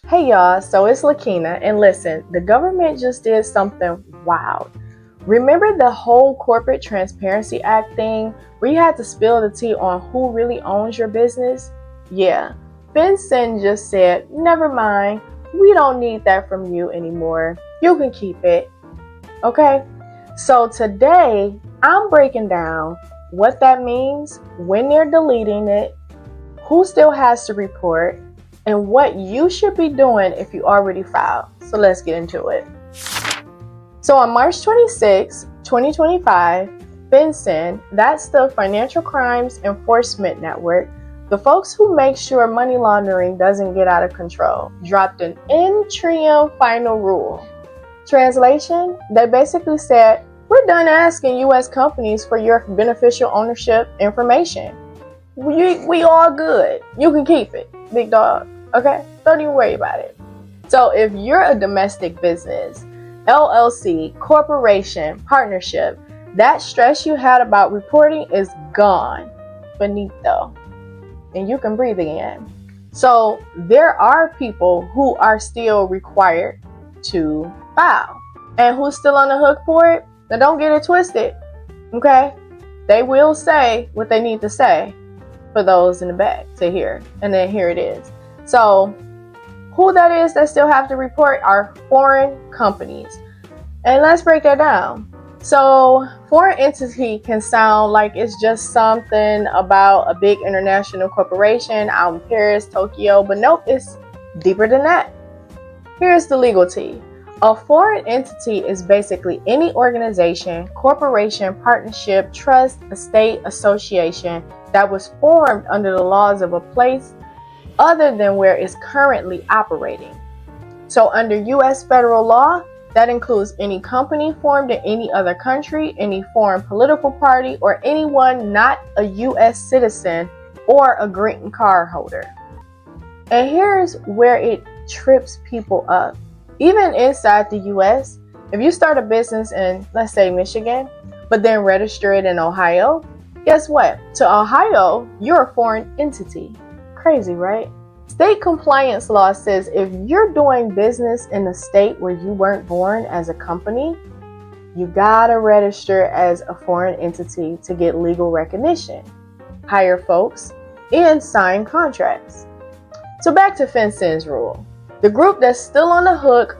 Hey y'all, so it's Lakina, and listen, the government just did something wild. Remember the whole Corporate Transparency Act thing where you had to spill the tea on who really owns your business? Yeah, FINCEN just said, never mind, we don't need that from you anymore. You can keep it. Okay? So today, I'm breaking down what that means, when they're deleting it, who still has to report, and what you should be doing if you already filed. So let's get into it. So on March 26, 2025, FINCEN, that's the Financial Crimes Enforcement Network, the folks who make sure money laundering doesn't get out of control, dropped an interim final rule. Translation, they basically said, we're done asking U.S. companies for your beneficial ownership information. We all good. You can keep it, big dog. Okay? Don't even worry about it. So if you're a domestic business, LLC, corporation, partnership, that stress you had about reporting is gone. Finito. And you can breathe again. So there are people who are still required to file. And who's still on the hook for it? Now don't get it twisted. Okay? They will say what they need to say for those in the back to hear. And then here it is. So who that is that still have to report are foreign companies. And let's break that down. So foreign entity can sound like it's just something about a big international corporation out in Paris, Tokyo, but nope, it's deeper than that. Here's the legal tea. A foreign entity is basically any organization, corporation, partnership, trust, estate, association that was formed under the laws of a place other than where it's currently operating. So under U.S. federal law, that includes any company formed in any other country, any foreign political party, or anyone not a U.S. citizen or a green card holder. And here's where it trips people up. Even inside the U.S., if you start a business in, let's say, Michigan, but then register it in Ohio, guess what? To Ohio, you're a foreign entity. Crazy, right? State compliance law says if you're doing business in a state where you weren't born as a company, you gotta register as a foreign entity to get legal recognition, hire folks, and sign contracts. So back to FinCEN's rule. The group that's still on the hook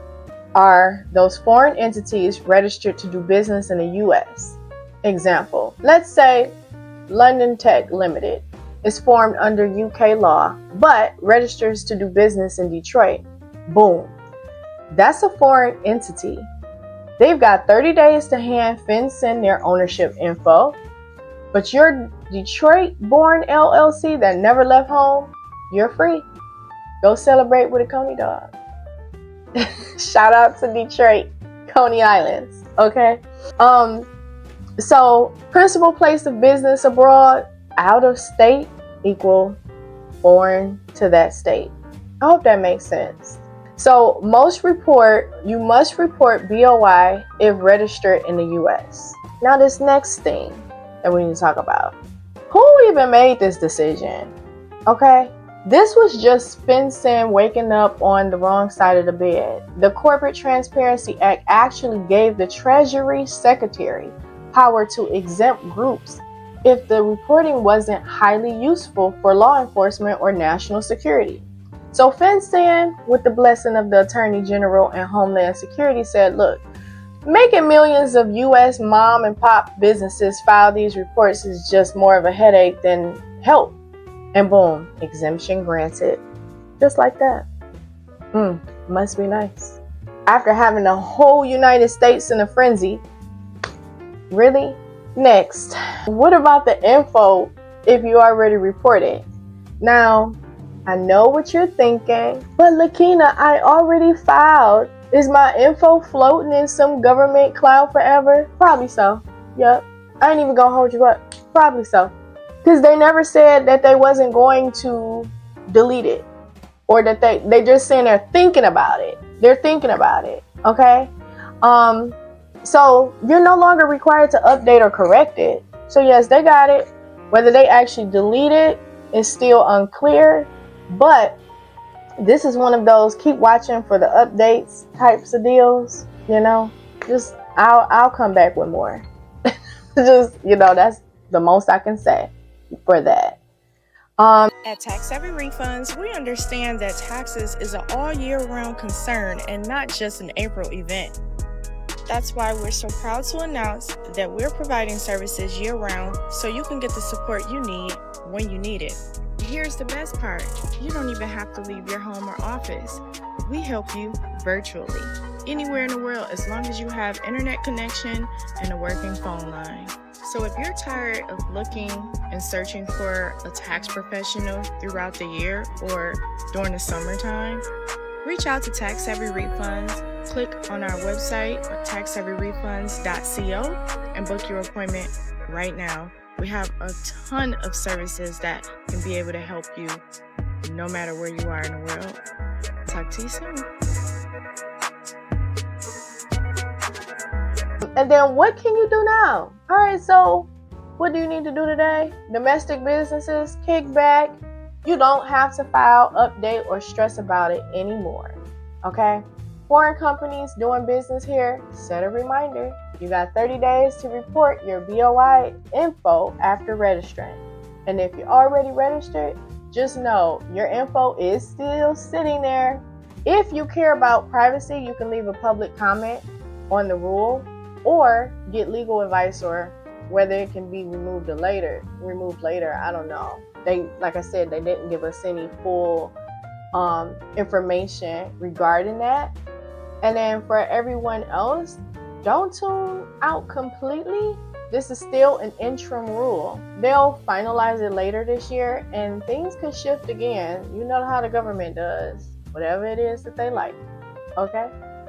are those foreign entities registered to do business in the U.S. Example, let's say London Tech Limited is formed under UK law, but registers to do business in Detroit. Boom. That's a foreign entity. They've got 30 days to hand FinCEN their ownership info, but your Detroit-born LLC that never left home, you're free. Go celebrate with a Coney dog. Shout out to Detroit, Coney Islands. Okay. So principal place of business abroad, out of state equal foreign to that state. I hope that makes sense. So you must report BOI if registered in the US. Now this next thing that we need to talk about. Who even made this decision? Okay. This was just FinCEN waking up on the wrong side of the bed. The Corporate Transparency Act actually gave the Treasury Secretary power to exempt groups if the reporting wasn't highly useful for law enforcement or national security. So FinCEN, with the blessing of the Attorney General and Homeland Security, said, look, making millions of U.S. mom and pop businesses file these reports is just more of a headache than help. And boom, exemption granted. Just like that. Must be nice. After having the whole United States in a frenzy. Really? Next, what about the info if you already reported? Now, I know what you're thinking, but Lakina, I already filed. Is my info floating in some government cloud forever? Probably so. Yep. I ain't even gonna hold you up. Probably so. Because they never said that they wasn't going to delete it. Or that they just saying they're thinking about it. They're thinking about it. Okay? So you're no longer required to update or correct it. So yes, they got it. Whether they actually delete it is still unclear. But this is one of those keep watching for the updates types of deals. Just I'll come back with more. Just that's the most I can say for that. At Tax Savvy Refunds, we understand that taxes is an all year round concern and not just an April event. That's why we're so proud to announce that we're providing services year round so you can get the support you need when you need it. Here's the best part. You don't even have to leave your home or office. We help you virtually, anywhere in the world, as long as you have internet connection and a working phone line. So if you're tired of looking and searching for a tax professional throughout the year or during the summertime, reach out to Tax Savvy Refunds. Click on our website at taxsavvyrefunds.co and book your appointment right now. We have a ton of services that can be able to help you no matter where you are in the world. Talk to you soon. And then what can you do now? All right, so what do you need to do today? Domestic businesses, kickback. You don't have to file, update, or stress about it anymore. Okay? Foreign companies doing business here, set a reminder. You got 30 days to report your BOI info after registering. And if you're already registered, just know your info is still sitting there. If you care about privacy, you can leave a public comment on the rule or get legal advice, or whether it can be removed later. I don't know. Like I said, they didn't give us any full information regarding that. And then for everyone else, don't tune out completely. This is still an interim rule. They'll finalize it later this year and things could shift again. You know how the government does, whatever it is that they like. Okay?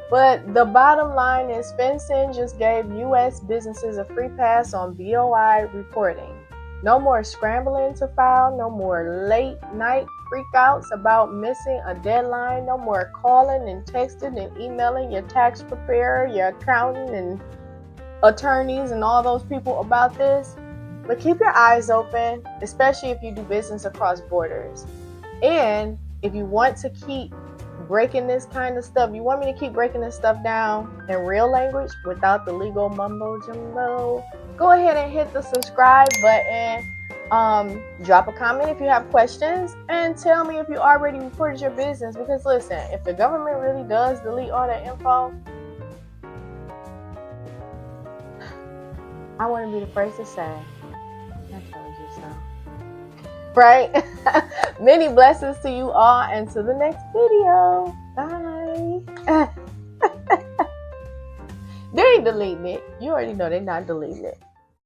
But the bottom line is FINCEN just gave U.S. businesses a free pass on BOI reporting. No more scrambling to file, no more late night freakouts about missing a deadline, no more calling and texting and emailing your tax preparer, your accountant and attorneys and all those people about this. But keep your eyes open, especially if you do business across borders. And if you want to keep breaking this kind of stuff, you want me to keep breaking this stuff down in real language without the legal mumbo jumbo, go ahead and hit the subscribe button. Drop a comment if you have questions and tell me if you already reported your business, because listen, if the government really does delete all that info, I want to be the first to say, I told you so. Right? Many blessings to you all and to the next video. Bye. They ain't deleting it. You already know they're not deleting it.